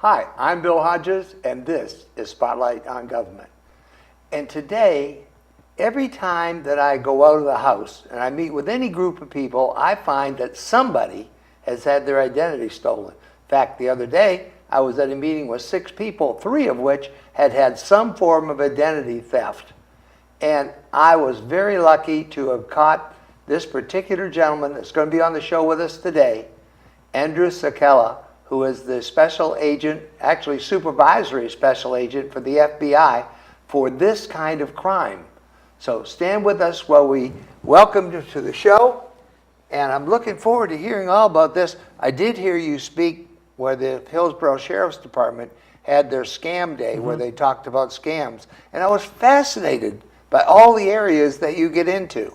Hi, I'm Bill Hodges, and this is Spotlight on Government. And today, every time that I go out of the house and I meet with any group of people, I find that somebody has had their identity stolen. In fact, the other day, I was at a meeting with 6 people, 3 of which had had some form of identity theft. And I was very lucky to have caught this particular gentleman that's going to be on the show with us today, Andrew Sakella, who is the special agent, actually supervisory special agent for the FBI for this kind of crime. So stand with us while we welcome you to the show. And I'm looking forward to hearing all about this. I did hear you speak where the Hillsborough Sheriff's Department had their scam day where they talked about scams. And I was fascinated by all the areas that you get into.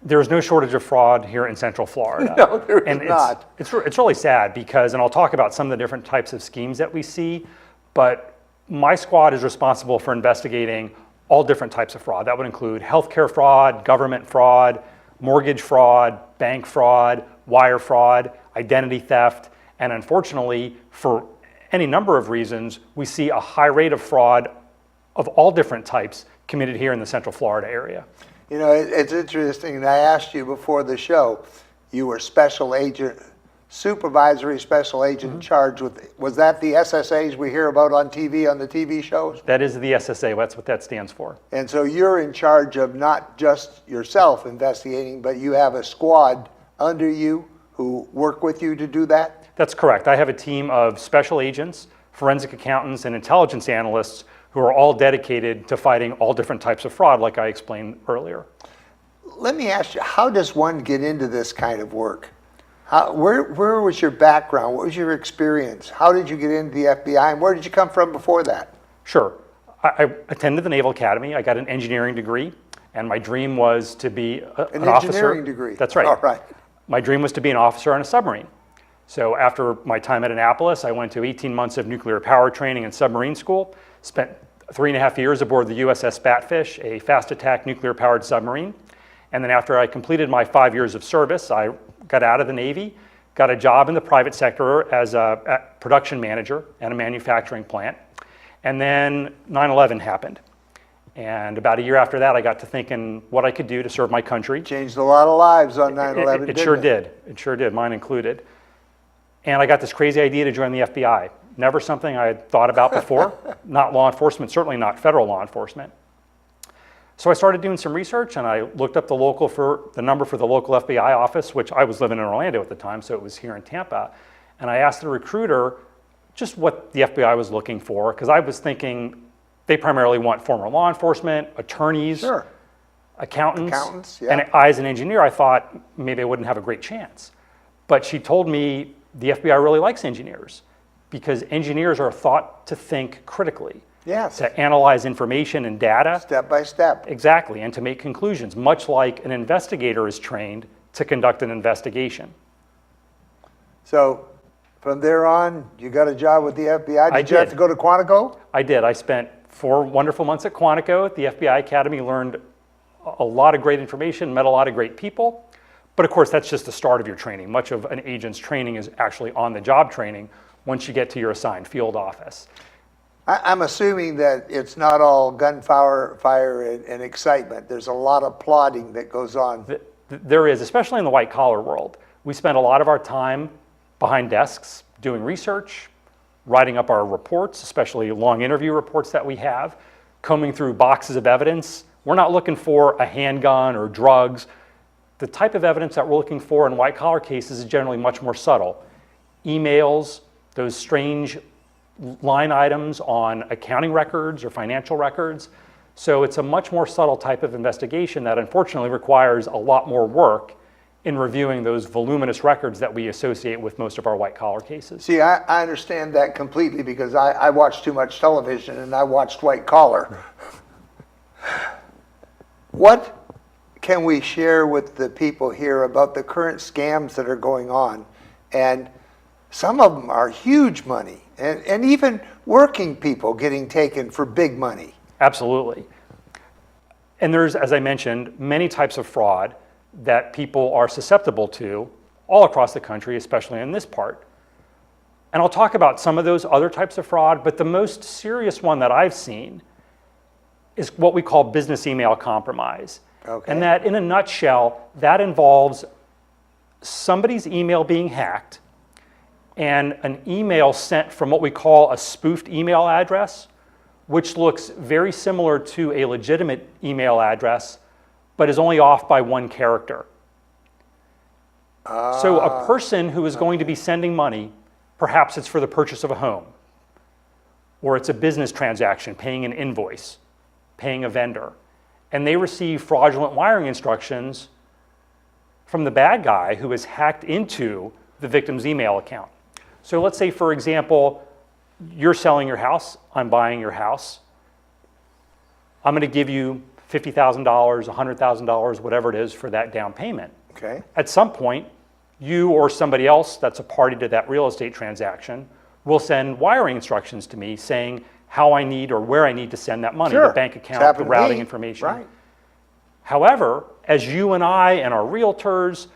There's no shortage of fraud here in Central Florida. No, there is not. It's really sad because, and I'll talk about some of the different types of schemes that we see, but my squad is responsible for investigating all different types of fraud. That would include healthcare fraud, government fraud, mortgage fraud, bank fraud, wire fraud, identity theft, and unfortunately, for any number of reasons, we see a high rate of fraud of all different types committed here in the Central Florida area. You know, it's interesting, and I asked you before the show, you were special agent, supervisory special agent charged with, was that the SSAs we hear about on TV, on the TV shows? That is the SSA, that's what that stands for. And so you're in charge of not just yourself investigating, but you have a squad under you who work with you to do that? That's correct. I have a team of special agents, forensic accountants, and intelligence analysts who are all dedicated to fighting all different types of fraud, like I explained earlier. Let me ask you, how does one get into this kind of work? Where was your background? What was your experience? How did you get into the FBI, and where did you come from before that? Sure. I attended the Naval Academy. I got an engineering degree, and my dream was to be an officer. An engineering degree? That's right. All right. My dream was to be an officer on a submarine. So after my time at Annapolis, I went to 18 months of nuclear power training and submarine school, spent 3.5 years aboard the USS Batfish, a fast attack nuclear powered submarine. And then after I completed my 5 years of service, I got out of the Navy, got a job in the private sector as a production manager at a manufacturing plant. And then 9/11 happened. And about a year after that, I got to thinking what I could do to serve my country. Changed a lot of lives on 9/11, It sure did. It sure did, mine included. And I got this crazy idea to join the FBI. Never something I had thought about before, not law enforcement, certainly not federal law enforcement. So I started doing some research and I looked up the number for the local FBI office, which I was living in Orlando at the time, so it was here in Tampa. And I asked the recruiter just what the FBI was looking for, because I was thinking they primarily want former law enforcement, attorneys, Sure. accountants. Yeah. And as an engineer, I thought maybe I wouldn't have a great chance. But she told me the FBI really likes engineers because engineers are thought to think critically. Yes. To analyze information and data. Step by step. Exactly, and to make conclusions, much like an investigator is trained to conduct an investigation. So from there on, you got a job with the FBI. I Did you have to go to Quantico? I did. I spent 4 wonderful months at Quantico at the FBI Academy, learned a lot of great information, met a lot of great people. But of course, that's just the start of your training. Much of an agent's training is actually on-the-job training once you get to your assigned field office. I'm assuming that it's not all gunfire and excitement. There's a lot of plotting that goes on. There is, especially in the white-collar world. We spend a lot of our time behind desks doing research, writing up our reports, especially long interview reports that we have, combing through boxes of evidence. We're not looking for a handgun or drugs. The type of evidence that we're looking for in white-collar cases is generally much more subtle. Emails, those strange line items on accounting records or financial records. So it's a much more subtle type of investigation that unfortunately requires a lot more work in reviewing those voluminous records that we associate with most of our white-collar cases. See, I understand that completely because I watch too much television and I watched white collar. What can we share with the people here about the current scams that are going on? And some of them are huge money, and even working people getting taken for big money. Absolutely. And there's, as I mentioned, many types of fraud that people are susceptible to all across the country, especially in this part. And I'll talk about some of those other types of fraud, but the most serious one that I've seen is what we call business email compromise. Okay. And that, in a nutshell, that involves somebody's email being hacked and an email sent from what we call a spoofed email address, which looks very similar to a legitimate email address, but is only off by one character. So a person who is going to be sending money, perhaps it's for the purchase of a home, or it's a business transaction, paying an invoice, paying a vendor, and they receive fraudulent wiring instructions from the bad guy who has hacked into the victim's email account. So let's say, for example, you're selling your house, I'm buying your house. I'm going to give you $50,000, $100,000, whatever it is for that down payment. Okay. At some point, you or somebody else that's a party to that real estate transaction will send wiring instructions to me saying how I need or where I need to send that money, Sure. the bank It's account, happened the to routing me. information. Right. However, as you and I and our realtors,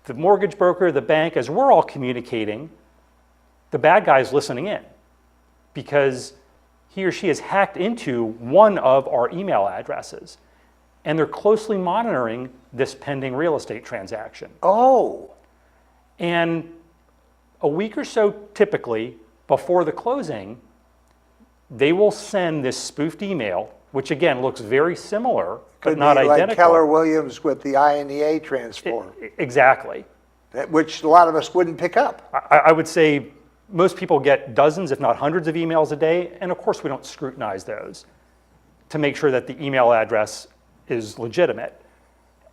the mortgage broker, the bank, as we're all communicating, the bad guy's listening in because he or she has hacked into one of our email addresses, and they're closely monitoring this pending real estate transaction. Oh. And a week or so typically before the closing, they will send this spoofed email, which again looks very similar, but Could not be identical. like Keller Williams with the INEA transform, Exactly. which a lot of us wouldn't pick up. I would say most people get dozens, if not hundreds of emails a day, and of course we don't scrutinize those to make sure that the email address is legitimate.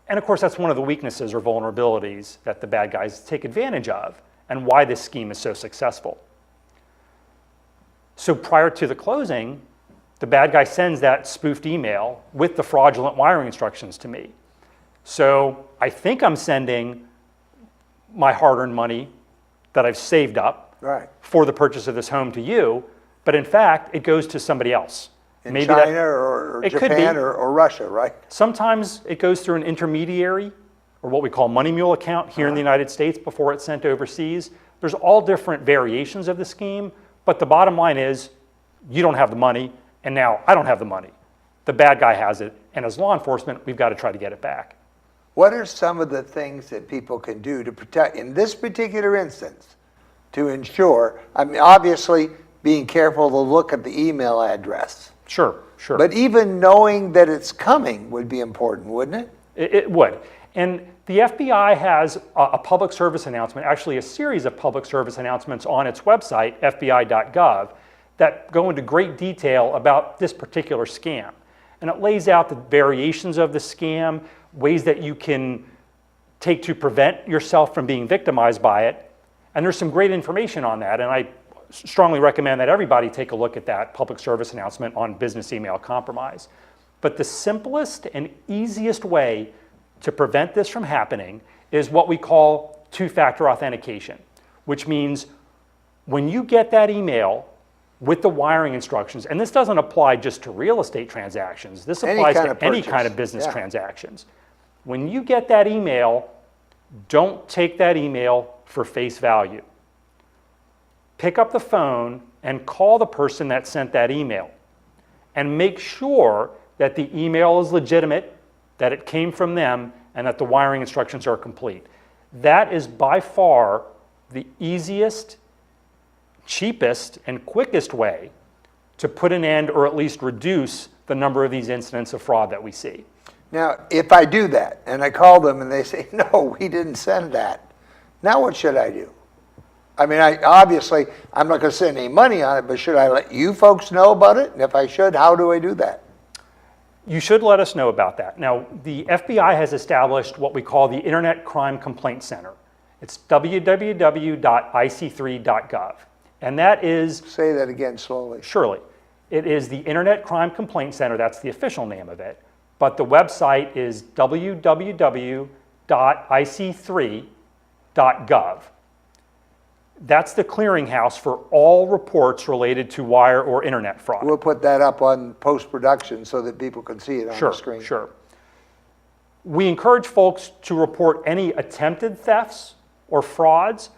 And of course that's one of the weaknesses or vulnerabilities that the bad guys take advantage of and why this scheme is so successful. So prior to the closing, the bad guy sends that spoofed email with the fraudulent wiring instructions to me. So I think I'm sending my hard-earned money that I've saved up Right. for the purchase of this home to you, but in fact, it goes to somebody else. In Maybe China that, or it could be. Japan or Russia, right? Sometimes it goes through an intermediary or what we call money mule account here in the United States before it's sent overseas. There's all different variations of the scheme, but the bottom line is you don't have the money, and now I don't have the money. The bad guy has it, and as law enforcement, we've got to try to get it back. What are some of the things that people can do to protect, in this particular instance, to ensure, I mean, obviously being careful to look at the email address, Sure, sure. but even knowing that it's coming would be important, wouldn't it? It would. And the FBI has a public service announcement, actually a series of public service announcements on its website, fbi.gov, that go into great detail about this particular scam. And it lays out the variations of the scam, ways that you can take to prevent yourself from being victimized by it. And there's some great information on that, and I strongly recommend that everybody take a look at that public service announcement on business email compromise. But the simplest and easiest way to prevent this from happening is what we call two-factor authentication, which means when you get that email with the wiring instructions, and this doesn't apply just to real estate transactions, this applies to any kind of business transactions. When you get that email, don't take that email for face value. Pick up the phone and call the person that sent that email and make sure that the email is legitimate, that it came from them, and that the wiring instructions are complete. That is by far the easiest, cheapest, and quickest way to put an end or at least reduce the number of these incidents of fraud that we see. Now, if I do that and I call them and they say, no, we didn't send that, now what should I do? I mean, obviously, I'm not going to send any money on it, but should I let you folks know about it? And if I should, how do I do that? You should let us know about that. Now, the FBI has established what we call the Internet Crime Complaint Center. It's www.ic3.gov. And that is... Say that again slowly. Surely. It is the Internet Crime Complaint Center. That's the official name of it. But the website is www.ic3.gov. That's the clearinghouse for all reports related to wire or internet fraud. We'll put that up on post-production so that people can see it on the screen. Sure. We encourage folks to report any attempted thefts or frauds,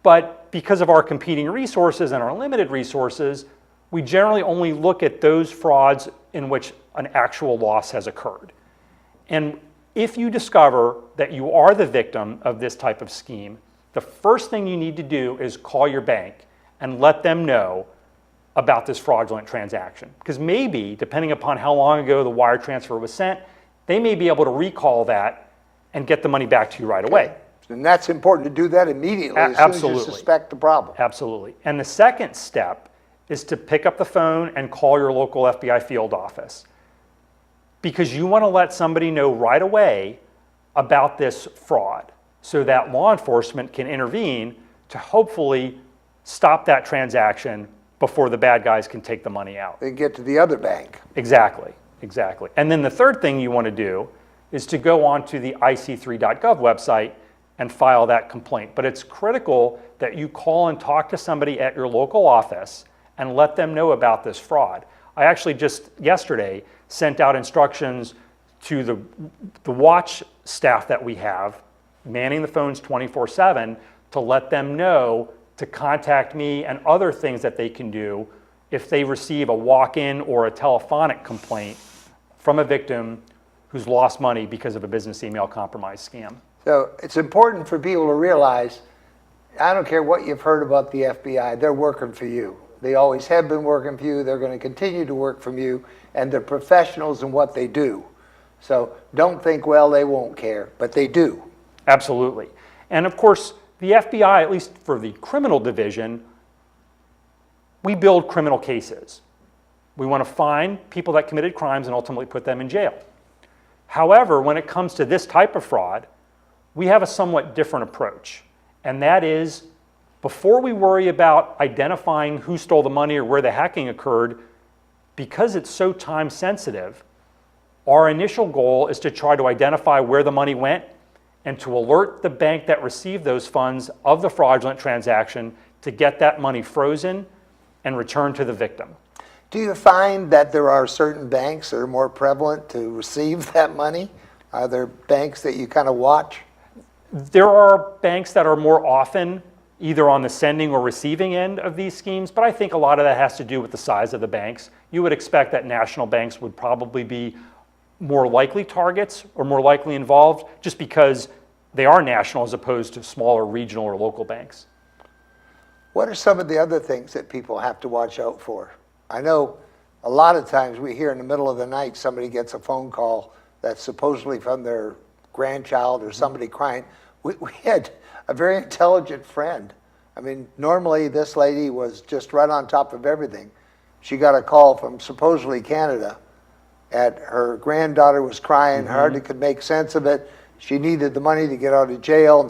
But because of our competing resources and our limited resources, we generally only look at those frauds in which an actual loss has occurred. And if you discover that you are the victim of this type of scheme, the first thing you need to do is call your bank and let them know about this fraudulent transaction. Because maybe, depending upon how long ago the wire transfer was sent, they may be able to recall that and get the money back to you right away. And that's important to do that immediately as soon as you suspect the problem. Absolutely. And the second step is to pick up the phone and call your local FBI field office, because you want to let somebody know right away about this fraud so that law enforcement can intervene to hopefully stop that transaction before the bad guys can take the money out. They get to the other bank. Exactly, exactly. And then the third thing you want to do is to go onto the ic3.gov website and file that complaint. But it's critical that you call and talk to somebody at your local office and let them know about this fraud. I actually just yesterday sent out instructions to the watch staff that we have, manning the phones 24/7, to let them know to contact me and other things that they can do if they receive a walk-in or a telephonic complaint from a victim who's lost money because of a business email compromise scam. So it's important for people to realize, I don't care what you've heard about the FBI, they're working for you. They always have been working for you. They're going to continue to work for you, and they're professionals in what they do. So don't think, well, they won't care, but they do. Absolutely. And of course, the FBI, at least for the criminal division, we build criminal cases. We want to find people that committed crimes and ultimately put them in jail. However, when it comes to this type of fraud, we have a somewhat different approach. And that is, before we worry about identifying who stole the money or where the hacking occurred, because it's so time sensitive, our initial goal is to try to identify where the money went and to alert the bank that received those funds of the fraudulent transaction to get that money frozen and returned to the victim. Do you find that there are certain banks that are more prevalent to receive that money? Are there banks that you kind of watch? There are banks that are more often either on the sending or receiving end of these schemes, but I think a lot of that has to do with the size of the banks. You would expect that national banks would probably be more likely targets or more likely involved just because they are national as opposed to smaller regional or local banks. What are some of the other things that people have to watch out for? I know a lot of times we hear in the middle of the night somebody gets a phone call that's supposedly from their grandchild or somebody crying. We had a very intelligent friend. I mean, normally this lady was just right on top of everything. She got a call from supposedly Canada. Her granddaughter was crying, hardly could make sense of it. She needed the money to get out of jail.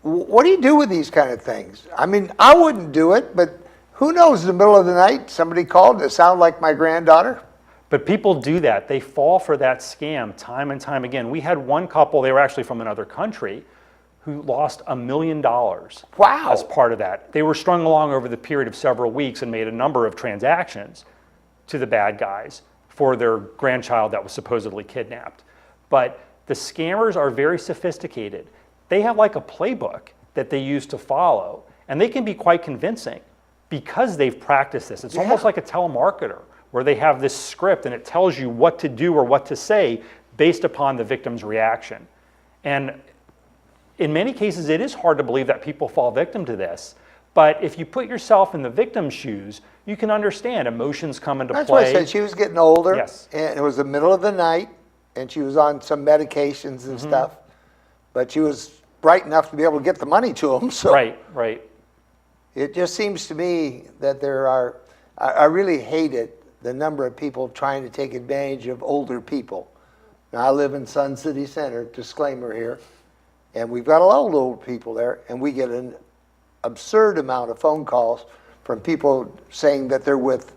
What do you do with these kind of things? I mean, I wouldn't do it, but who knows, in the middle of the night, somebody called, it sounded like my granddaughter. But people do that. They fall for that scam time and time again. We had one couple, they were actually from another country, who lost $1 million. Wow. As part of that. They were strung along over the period of several weeks and made a number of transactions to the bad guys for their grandchild that was supposedly kidnapped. But the scammers are very sophisticated. They have like a playbook that they use to follow, and they can be quite convincing because they've practiced this. It's almost like a telemarketer where they have this script and it tells you what to do or what to say based upon the victim's reaction. And in many cases, it is hard to believe that people fall victim to this. But if you put yourself in the victim's shoes, you can understand emotions come into play. That's why I said she was getting older. Yes. And it was the middle of the night, and she was on some medications and stuff. But she was bright enough to be able to get the money to them. So Right. it just seems to me that there are, I really hate it, the number of people trying to take advantage of older people. Now, I live in Sun City Center, disclaimer here, and we've got a lot of old people there, and we get an absurd amount of phone calls from people saying that they're with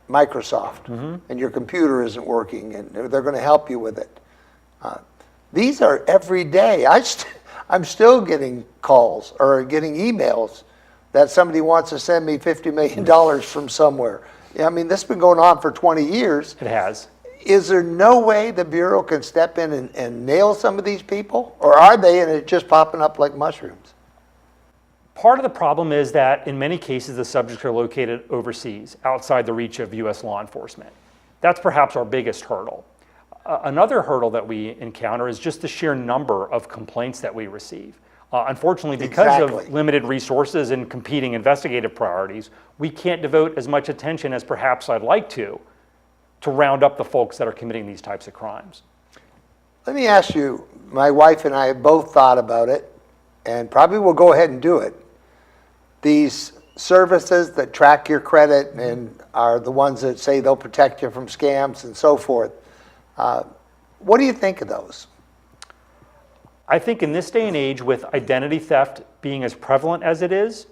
Microsoft and your computer isn't working and they're going to help you with it. These are every day. I'm still getting calls or getting emails that somebody wants to send me $50 million from somewhere. I mean, this has been going on for 20 years. It has. Is there no way the Bureau can step in and nail some of these people? Or are they, and it's just popping up like mushrooms? Part of the problem is that in many cases, the subjects are located overseas, outside the reach of US law enforcement. That's perhaps our biggest hurdle. Another hurdle that we encounter is just the sheer number of complaints that we receive. Unfortunately, because of limited resources and competing investigative priorities, we can't devote as much attention as perhaps I'd like to round up the folks that are committing these types of crimes. Let me ask you, my wife and I have both thought about it, and probably will go ahead and do it. These services that track your credit and are the ones that say they'll protect you from scams and so forth, what do you think of those? I think in this day and age, with identity theft being as prevalent as it is,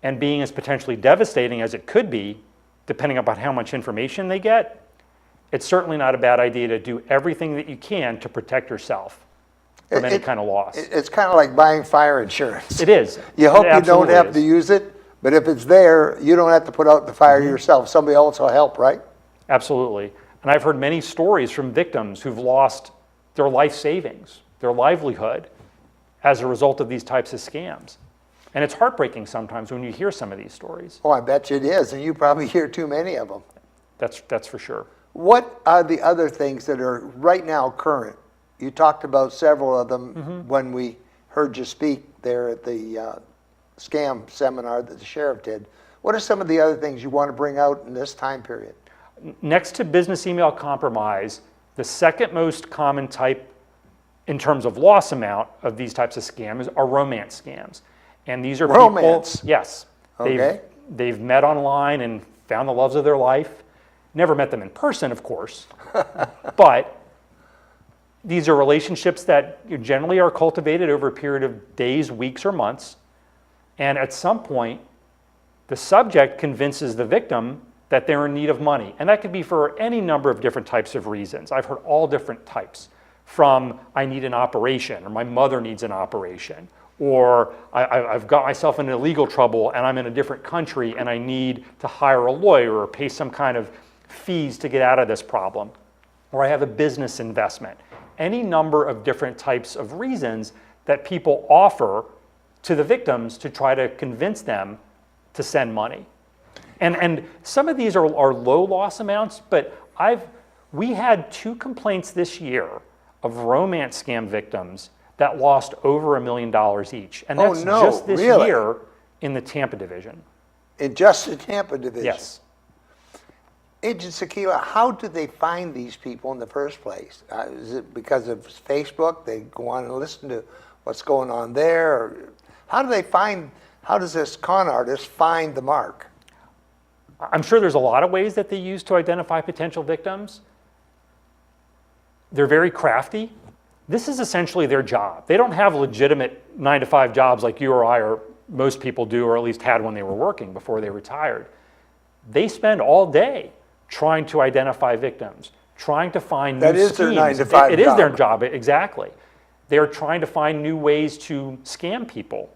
and being as potentially devastating as it could be, depending upon how much information they get, it's certainly not a bad idea to do everything that you can to protect yourself from any kind of loss. It's kind of like buying fire insurance. It is. You hope you don't have is. to use it, but if it's there, you don't have to put out the fire yourself. Somebody else will help, right? Absolutely. And I've heard many stories from victims who've lost their life savings, their livelihood, as a result of these types of scams. And it's heartbreaking sometimes when you hear some of these stories. Oh, I bet you it is, and you probably hear too many of them. That's for sure. What are the other things that are right now current? You talked about several of them when we heard you speak there at the scam seminar that the sheriff did. What are some of the other things you want to bring out in this time period? Next to business email compromise, the second most common type in terms of loss amount of these types of scams are romance scams. And these are Romance? people, yes. Okay. They've met online and found the loves of their life. Never met them in person, of course. But these are relationships that generally are cultivated over a period of days, weeks, or months. And at some point, the subject convinces the victim that they're in need of money. And that could be for any number of different types of reasons. I've heard all different types, from I need an operation, or my mother needs an operation, or I've got myself in illegal trouble and I'm in a different country and I need to hire a lawyer or pay some kind of fees to get out of this problem, or I have a business investment. Any number of different types of reasons that people offer to the victims to try to convince them to send money. And some of these are low loss amounts, but we had 2 complaints this year of romance scam victims that lost over $1 million each. And that's just this year in the Tampa division. In just the Tampa division? Yes. Agent Sakila, how do they find these people in the first place? Is it because of Facebook? They go on and listen to what's going on there? Or how does this con artist find the mark? I'm sure there's a lot of ways that they use to identify potential victims. They're very crafty. This is essentially their job. They don't have legitimate 9-to-5 jobs like you or I or most people do, or at least had when they were working before they retired. They spend all day trying to identify victims, trying to find new schemes. That is their 9-to-5 job. It is their job, exactly. They're trying to find new ways to scam people.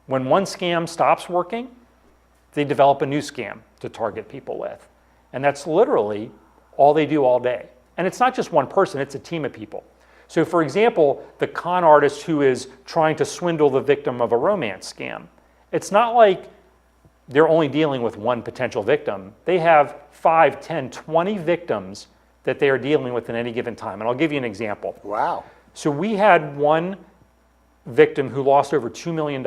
When one scam stops working, they develop a new scam to target people with. And that's literally all they do all day. And it's not just one person, it's a team of people. So for example, the con artist who is trying to swindle the victim of a romance scam, it's not like they're only dealing with one potential victim. They have 5, 10, 20 victims that they are dealing with at any given time. And I'll give you an example. Wow. So we had one victim who lost over $2 million.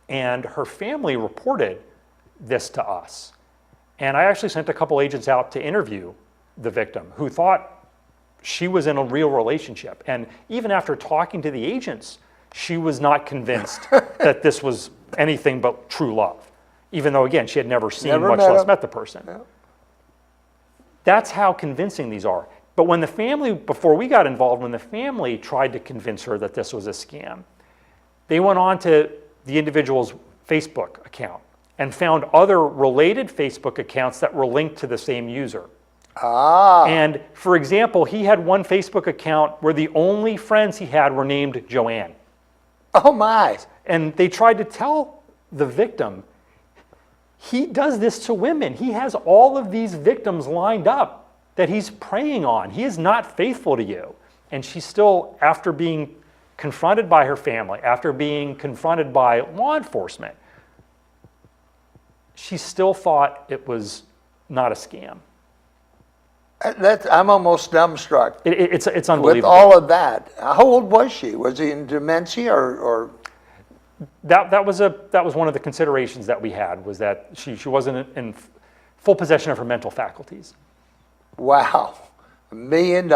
And her family reported this to us. And I actually sent a couple agents out to interview the victim who thought she was in a real relationship. And even after talking to the agents, she was not convinced that this was anything but true love, even though, again, she had never seen, much less met the person. Yeah. That's how convincing these are. But when the family, before we got involved, when the family tried to convince her that this was a scam, they went on to the individual's Facebook account and found other related Facebook accounts that were linked to the same user. Ah. And for example, he had one Facebook account where the only friends he had were named Joanne. Oh my. And they tried to tell the victim, he does this to women. He has all of these victims lined up that he's preying on. He is not faithful to you. And she still, after being confronted by her family, after being confronted by law enforcement, she still thought it was not a scam. I'm almost dumbstruck It's with unbelievable. all of that. How old was she? Was she in dementia or? That was one of the considerations that we had, was that she wasn't in full possession of her mental faculties. Wow, $1 million.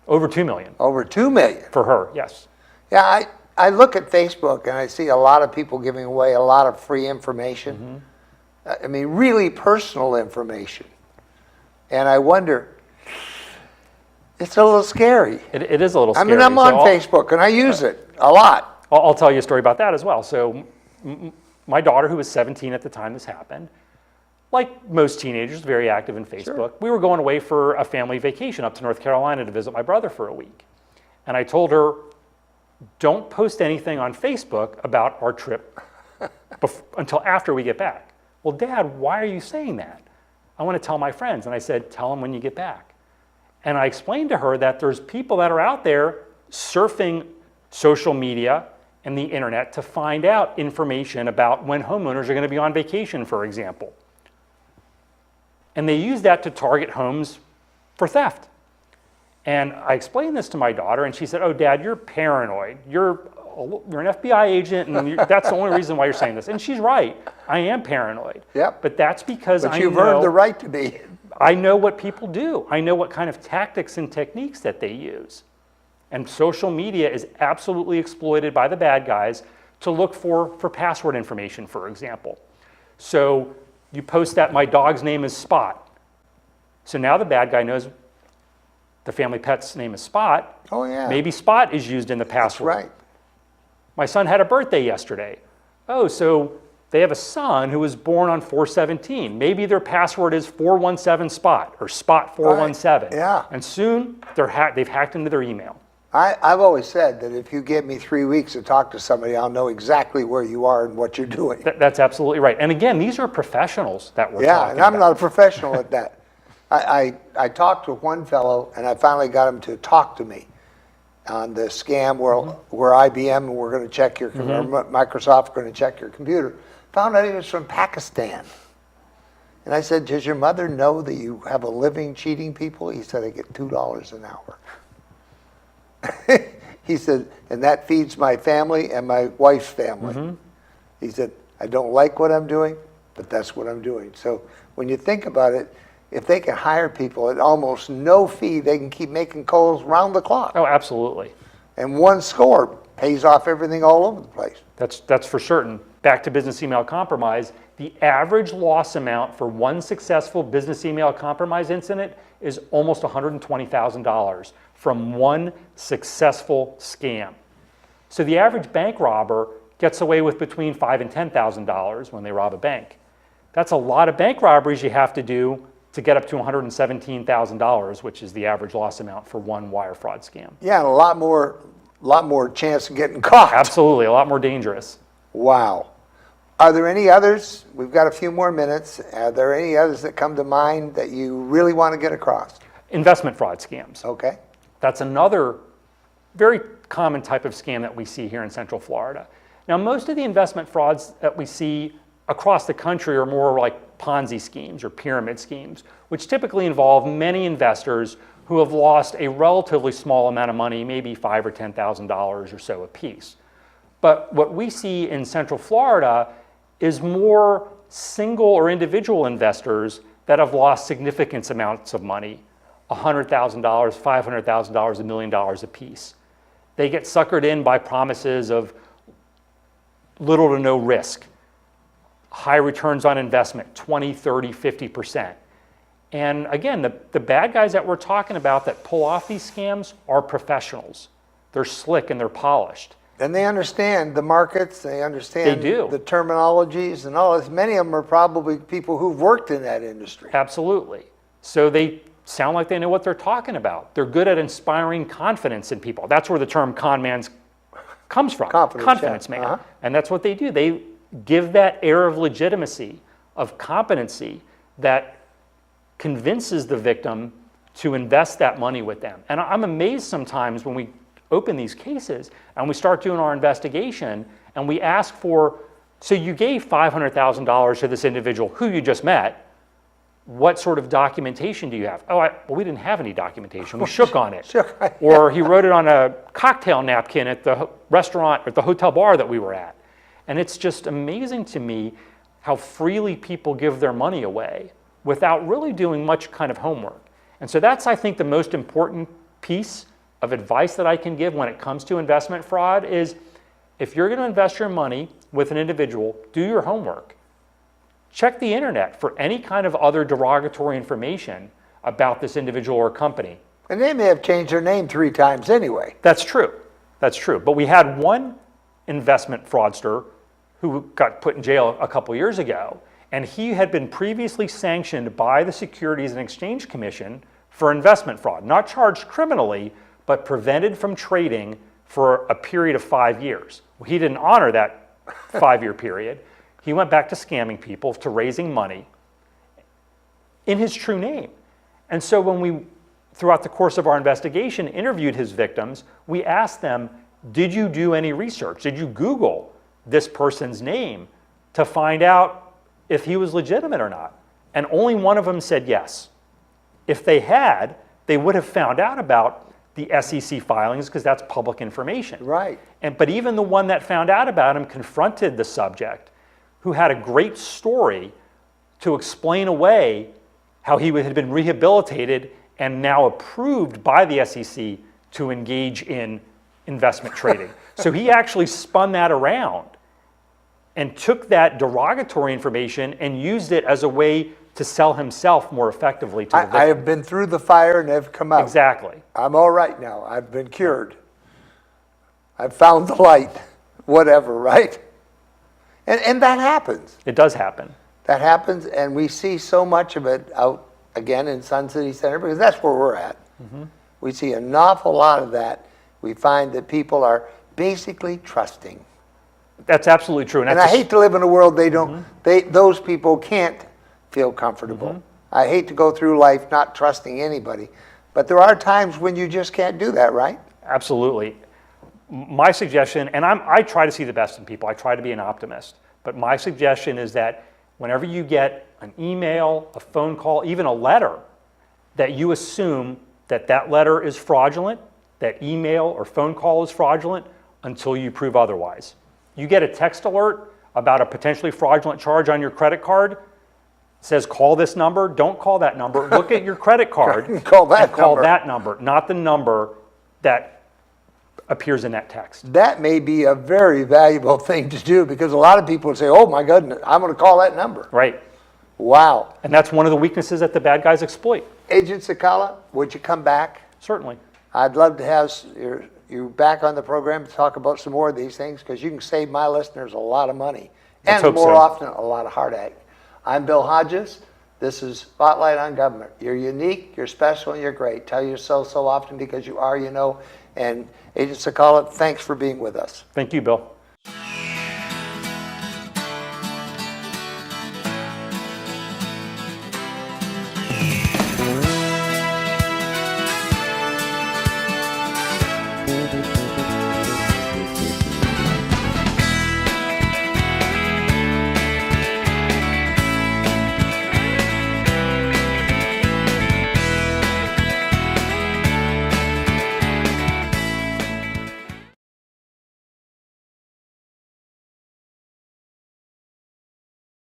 Over 2 million Over 2 million. for her, yes. Yeah, I look at Facebook and I see a lot of people giving away a lot of free information. I mean, really personal information. And I wonder, it's a little scary. It is a little I scary. mean, I'm on So Facebook and I use it a lot. I'll tell you a story about that as well. So my daughter, who was 17 at the time this happened, like most teenagers, very active in Facebook. Sure. We were going away for a family vacation up to North Carolina to visit my brother for a week. And I told her, don't post anything on Facebook about our trip until after we get back. Well, Dad, why are you saying that? I want to tell my friends. And I said, tell them when you get back. And I explained to her that there's people that are out there surfing social media and the internet to find out information about when homeowners are going to be on vacation, for example. And they use that to target homes for theft. And I explained this to my daughter, and she said, oh, Dad, you're paranoid. You're an FBI agent, and that's the only reason why you're saying this. And she's right. I am paranoid. Yep. But that's because But I you've know earned the right to be. I know what people do. I know what kind of tactics and techniques that they use. And social media is absolutely exploited by the bad guys to look for password information, for example. So you post that my dog's name is Spot. So now the bad guy knows the family pet's name is Spot. Oh, yeah. Maybe Spot is used in the password. That's right. My son had a birthday yesterday. Oh, so they have a son who was born on 4/17. Maybe their password is 417 Spot or Spot 417. Right. Yeah. And soon they've hacked into their email. I've always said that if you give me 3 weeks to talk to somebody, I'll know exactly where you are and what you're doing. That's absolutely right. And again, these are professionals that we're Yeah, talking and I'm about. not a professional at that. I talked to one fellow, and I finally got him to talk to me on the scam where IBM were going to check your, or Microsoft were going to check your computer. Found out he was from Pakistan. And I said, does your mother know that you have a living cheating people? He said, I get $2 an hour. He said, and that feeds my family and my wife's family. He said, I don't like what I'm doing, but that's what I'm doing. So when you think about it, if they can hire people at almost no fee, they can keep making calls round the clock. Oh, absolutely. And one score pays off everything all over the place. That's for certain. Back to business email compromise, the average loss amount for one successful business email compromise incident is almost $120,000 from one successful scam. So the average bank robber gets away with between $5,000 and $10,000 when they rob a bank. That's a lot of bank robberies you have to do to get up to $117,000, which is the average loss amount for one wire fraud scam. Yeah, and a lot more chance of getting caught. Absolutely, a lot more dangerous. Wow. Are there any others? We've got a few more minutes. Are there any others that come to mind that you really want to get across? Investment fraud scams. Okay. That's another very common type of scam that we see here in Central Florida. Now, most of the investment frauds that we see across the country are more like Ponzi schemes or pyramid schemes, which typically involve many investors who have lost a relatively small amount of money, maybe $5,000 or $10,000 or so apiece. But what we see in Central Florida is more single or individual investors that have lost significant amounts of money, $100,000, $500,000, $1 million apiece. They get suckered in by promises of little to no risk, high returns on investment, 20, 30, 50%. And again, the bad guys that we're talking about that pull off these scams are professionals. They're slick and they're polished. And they understand the markets, they understand They do. the terminologies and all this. Many of them are probably people who've worked in that industry. Absolutely. So they sound like they know what they're talking about. They're good at inspiring confidence in people. That's where the term con man comes from. Confidence yeah. man. And that's what they do. They give that air of legitimacy, of competency that convinces the victim to invest that money with them. And I'm amazed sometimes when we open these cases and we start doing our investigation and we ask for, so you gave $500,000 to this individual who you just met. What sort of documentation do you have? Oh, well, we didn't have any documentation. We shook on it. Shook, right. Or he wrote it on a cocktail napkin at the restaurant or the hotel bar that we were at. And it's just amazing to me how freely people give their money away without really doing much kind of homework. And so that's, I think, the most important piece of advice that I can give when it comes to investment fraud is if you're going to invest your money with an individual, do your homework. Check the internet for any kind of other derogatory information about this individual or company. And they may have changed their name 3 times anyway. That's true. That's true. But we had one investment fraudster who got put in jail a couple years ago, and he had been previously sanctioned by the Securities and Exchange Commission for investment fraud, not charged criminally, but prevented from trading for a period of 5 years. Well, he didn't honor that 5-year period. He went back to scamming people, to raising money in his true name. And so when we, throughout the course of our investigation, interviewed his victims, we asked them, did you do any research? Did you Google this person's name to find out if he was legitimate or not? And only one of them said yes. If they had, they would have found out about the SEC filings because that's public information. Right. But even the one that found out about him confronted the subject, who had a great story to explain away how he had been rehabilitated and now approved by the SEC to engage in investment trading. So he actually spun that around and took that derogatory information and used it as a way to sell himself more effectively to the victim. I have been through the fire and have come out. Exactly. I'm all right now. I've been cured. I've found the light, whatever, right? And that happens. It does happen. That happens, and we see so much of it out, again, in Sun City Center, because that's where we're at. Mm-hmm. We see an awful lot of that. We find that people are basically trusting. That's absolutely true. And I hate to live in a world those people can't feel comfortable. Mm-hmm. I hate to go through life not trusting anybody. But there are times when you just can't do that, right? Absolutely. My suggestion, and I try to see the best in people, I try to be an optimist, but my suggestion is that whenever you get an email, a phone call, even a letter, that you assume that that letter is fraudulent, that email or phone call is fraudulent until you prove otherwise. You get a text alert about a potentially fraudulent charge on your credit card, it says call this number, don't call that number, look at your credit card call that number, not the number that appears in that text. That may be a very valuable thing to do because a lot of people would say, oh my goodness, I'm going to call that number. Right. Wow. And that's one of the weaknesses that the bad guys exploit. Agent Sakala, would you come back? Certainly. I'd love to have you back on the program to talk about some more of these things because you can save my listeners a lot of money and more often a lot of heartache. I'm Bill Hodges. This is Spotlight on Government. You're unique, you're special, and you're great. Tell yourself so often because you are, you know. And Agent Sakala, thanks for being with us. Thank you, Bill.